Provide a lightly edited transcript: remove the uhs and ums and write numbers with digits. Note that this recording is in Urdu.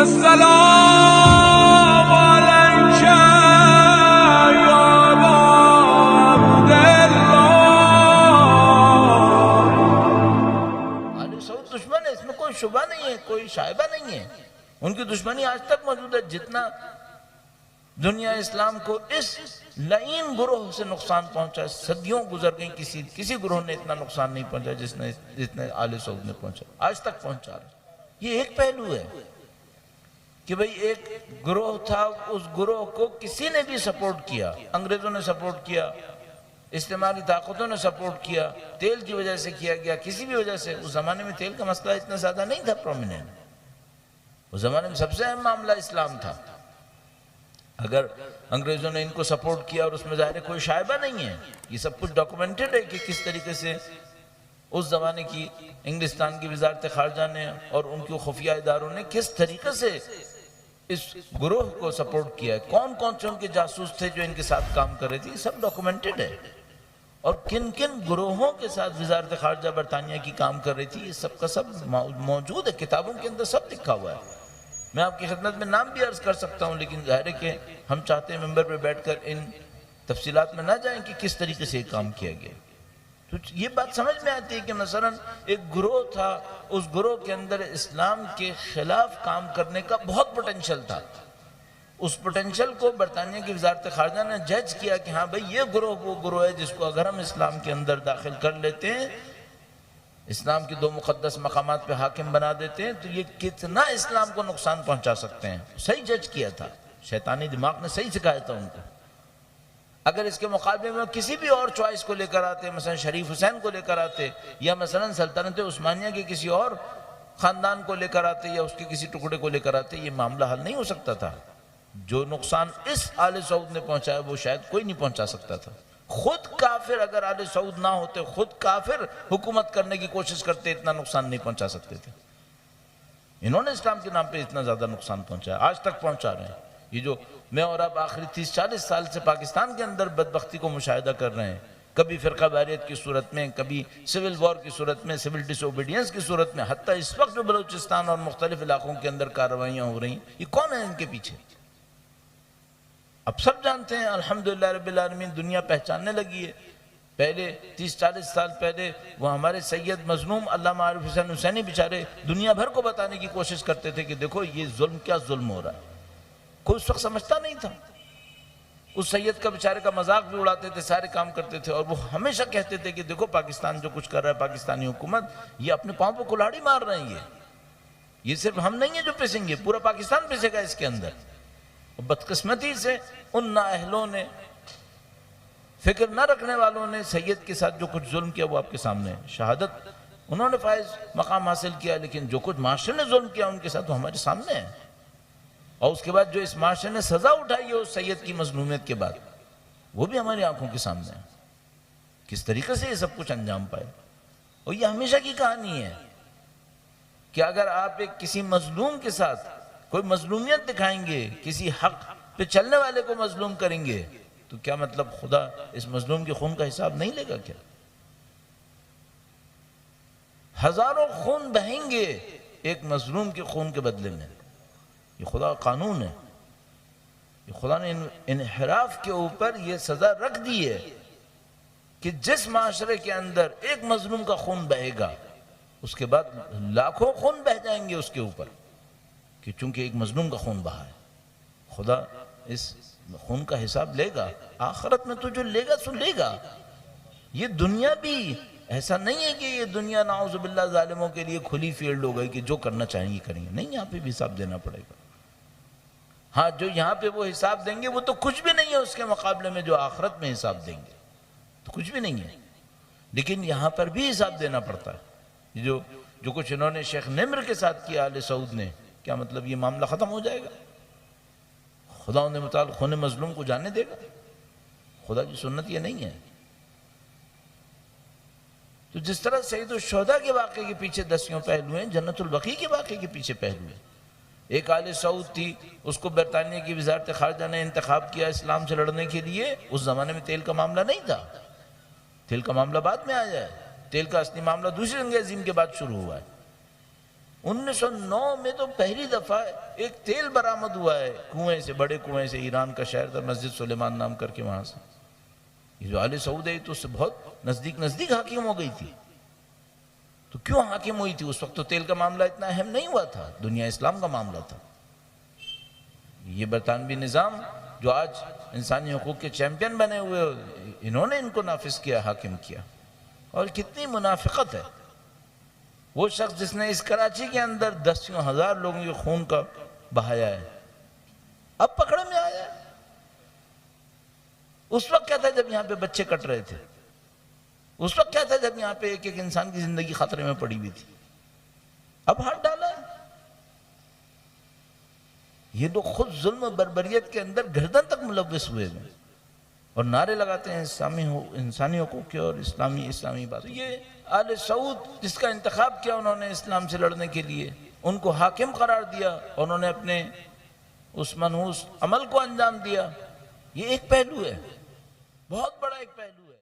السلام علیک یا ابا عبداللہ۔ آل سعود دشمن ہے، اس میں کوئی شبہ نہیں ہے، کوئی شائبہ نہیں ہے۔ ان کی دشمنی آج تک موجود ہے۔ جتنا دنیا اسلام کو اس لعین گروہ سے نقصان پہنچا، صدیوں گزر گئیں، کسی گروہ نے اتنا نقصان نہیں پہنچا جتنے آل سعود نے پہنچا، آج تک پہنچا رہا۔ یہ ایک پہلو ہے کہ بھئی ایک گروہ تھا، اس گروہ کو کسی نے بھی سپورٹ کیا، انگریزوں نے سپورٹ کیا، استعماری طاقتوں نے سپورٹ کیا، تیل کی وجہ سے کیا گیا، کسی بھی وجہ سے۔ اس زمانے میں تیل کا مسئلہ اتنا زیادہ نہیں تھا پرومیننٹ، اس زمانے میں سب سے اہم معاملہ اسلام تھا۔ اگر انگریزوں نے ان کو سپورٹ کیا اور اس میں ظاہر کوئی شائبہ نہیں ہے، یہ سب کچھ ڈاکومنٹڈ ہے کہ کس طریقے سے اس زمانے کی انگلستان کی وزارت خارجہ نے اور ان کی خفیہ اداروں نے کس طریقے سے اس گروہ کو سپورٹ کیا ہے، کون کون سے ان کے جاسوس تھے جو ان کے ساتھ کام کر رہے تھے، یہ سب ڈاکومنٹڈ ہے۔ اور کن کن گروہوں کے ساتھ وزارت خارجہ برطانیہ کی کام کر رہی تھی، یہ سب کا سب موجود ہے، کتابوں کے اندر سب لکھا ہوا ہے۔ میں آپ کی خدمت میں نام بھی عرض کر سکتا ہوں، لیکن ظاہر ہے کہ ہم چاہتے ہیں ممبر پہ بیٹھ کر ان تفصیلات میں نہ جائیں کہ کس طریقے سے یہ کام کیا گیا۔ تو یہ بات سمجھ میں آتی ہے کہ مثلا ایک گروہ تھا، اس گروہ کے اندر اسلام کے خلاف کام کرنے کا بہت پوٹینشل تھا۔ اس پوٹینشل کو برطانیہ کی وزارت خارجہ نے جج کیا کہ ہاں بھئی یہ گروہ وہ گروہ ہے جس کو اگر ہم اسلام کے اندر داخل کر لیتے ہیں، اسلام کی 2 مقدس مقامات پہ حاکم بنا دیتے ہیں، تو یہ کتنا اسلام کو نقصان پہنچا سکتے ہیں۔ صحیح جج کیا تھا، شیطانی دماغ نے صحیح سکھایا تھا ان کو۔ اگر اس کے مقابلے میں کسی بھی اور چوائس کو لے کر آتے، مثلا شریف حسین کو لے کر آتے، یا مثلا سلطنت عثمانیہ کے کسی اور خاندان کو لے کر آتے، یا اس کے کسی ٹکڑے کو لے کر آتے، یہ معاملہ حل نہیں ہو سکتا تھا۔ جو نقصان اس آل سعود نے پہنچایا وہ شاید کوئی نہیں پہنچا سکتا تھا۔ خود کافر اگر آل سعود نہ ہوتے، خود کافر حکومت کرنے کی کوشش کرتے، اتنا نقصان نہیں پہنچا سکتے تھے۔ انہوں نے اسلام کے نام پہ اتنا زیادہ نقصان پہنچایا، آج تک پہنچا رہے ہیں۔ یہ جو میں اور آپ آخری 30-40 سال سے پاکستان کے اندر بدبختی کو مشاہدہ کر رہے ہیں، کبھی فرقہ واریت کی صورت میں، کبھی سول وار کی صورت میں، سول ڈس اوبیڈینس کی صورت میں، حتیٰ اس وقت جو بلوچستان اور مختلف علاقوں کے اندر کارروائیاں ہو رہی ہیں، یہ کون ہے ان کے پیچھے؟ اب سب جانتے ہیں، الحمدللہ رب العالمین، دنیا پہچاننے لگی ہے۔ پہلے 30-40 سال پہلے وہ ہمارے سید مظلوم علامہ عارف حسین حسینی بیچارے دنیا بھر کو بتانے کی کوشش کرتے تھے کہ دیکھو یہ ظلم کیا ظلم ہو رہا ہے، کوئی اس وقت سمجھتا نہیں تھا۔ اس سید کا بیچارے کا مذاق بھی اڑاتے تھے، سارے کام کرتے تھے، اور وہ ہمیشہ کہتے تھے کہ دیکھو پاکستان جو کچھ کر رہا ہے، پاکستانی حکومت، یہ اپنے پاؤں پہ کلاڑی مار رہے ہیں۔ یہ صرف ہم نہیں ہیں جو پسیں گے، پورا پاکستان پسے گا اس کے اندر۔ اور بدقسمتی سے ان نااہلوں نے، فکر نہ رکھنے والوں نے سید کے ساتھ جو کچھ ظلم کیا وہ آپ کے سامنے ہے۔ شہادت انہوں نے فائز مقام حاصل کیا، لیکن جو کچھ معاشرے نے ظلم کیا ان کے ساتھ وہ ہمارے سامنے ہے۔ اور اس کے بعد جو اس معاشرے نے سزا اٹھائی ہے اس سید کی مظلومیت کے بعد، وہ بھی ہماری آنکھوں کے سامنے ہے، کس طریقے سے یہ سب کچھ انجام پائے۔ اور یہ ہمیشہ کی کہانی ہے کہ اگر آپ ایک کسی مظلوم کے ساتھ کوئی مظلومیت دکھائیں گے، کسی حق پہ چلنے والے کو مظلوم کریں گے، تو کیا مطلب خدا اس مظلوم کے خون کا حساب نہیں لے گا کیا؟ ہزاروں خون بہیں گے ایک مظلوم کے خون کے بدلے میں، یہ خدا کا قانون ہے۔ یہ خدا نے انحراف کے اوپر یہ سزا رکھ دی ہے کہ جس معاشرے کے اندر ایک مظلوم کا خون بہے گا، اس کے بعد لاکھوں خون بہ جائیں گے اس کے اوپر، کہ چونکہ ایک مظلوم کا خون بہا ہے۔ خدا اس خون کا حساب لے گا، آخرت میں تو جو لے گا سو لے گا۔ یہ دنیا بھی ایسا نہیں ہے کہ یہ دنیا نعوذ باللہ ظالموں کے لیے کھلی فیلڈ ہو گئی کہ جو کرنا چاہیں گے کریں گے، نہیں، یہاں پہ بھی حساب دینا پڑے گا۔ ہاں، جو یہاں پہ وہ حساب دیں گے وہ تو کچھ بھی نہیں ہے اس کے مقابلے میں جو آخرت میں حساب دیں گے، تو کچھ بھی نہیں ہے۔ لیکن یہاں پر بھی حساب دینا پڑتا ہے۔ جو کچھ انہوں نے شیخ نمر کے ساتھ کیا آل سعود نے، کیا مطلب یہ معاملہ ختم ہو جائے گا؟ خدا انہیں متعلق خون مظلوم کو جانے دے گا؟ خدا کی سنت یہ نہیں ہے۔ تو جس طرح سید الشہداء کے واقعے کے پیچھے 10 پہلو ہیں، جنت البقیع کے واقعے کے پیچھے پہلو ہیں۔ ایک آل سعود تھی، اس کو برطانیہ کی وزارت خارجہ نے انتخاب کیا اسلام سے لڑنے کے لیے۔ اس زمانے میں تیل کا معاملہ نہیں تھا، تیل کا معاملہ بعد میں آیا ہے، تیل کا اصلی معاملہ دوسری جنگ عظیم کے بعد شروع ہوا ہے۔ 1909 میں تو پہلی دفعہ ایک تیل برآمد ہوا ہے کنویں سے، بڑے کنویں سے، ایران کا شہر تھا مسجد سلیمان نام کر کے، وہاں سے یہ جو آل سعود ہے تو اس سے بہت نزدیک حاکم ہو گئی تھی۔ تو کیوں حاکم ہوئی تھی؟ اس وقت تو تیل کا معاملہ اتنا اہم نہیں ہوا تھا، دنیا اسلام کا معاملہ تھا۔ یہ برطانوی نظام جو آج انسانی حقوق کے چیمپئن بنے ہوئے، انہوں نے ان کو نافذ کیا، حاکم کیا۔ اور کتنی منافقت ہے! وہ شخص جس نے اس کراچی کے اندر 10,000 لوگوں کے خون کا بہایا ہے، اب پکڑے میں آیا ہے۔ اس وقت کیا تھا جب یہاں پہ بچے کٹ رہے تھے؟ اس وقت کیا تھا جب یہاں پہ ایک انسان کی زندگی خطرے میں پڑی ہوئی تھی؟ اب ہاتھ ڈالا ہے۔ یہ لوگ خود ظلم و بربریت کے اندر گردن تک ملوث ہوئے ہیں اور نعرے لگاتے ہیں انسانی حقوق کے اور اسلامی بات۔ یہ آل سعود جس کا انتخاب کیا انہوں نے اسلام سے لڑنے کے لیے، ان کو حاکم قرار دیا، انہوں نے اپنے اس منحوس عمل کو انجام دیا، یہ ایک پہلو ہے، بہت بڑا ایک پہلو ہے۔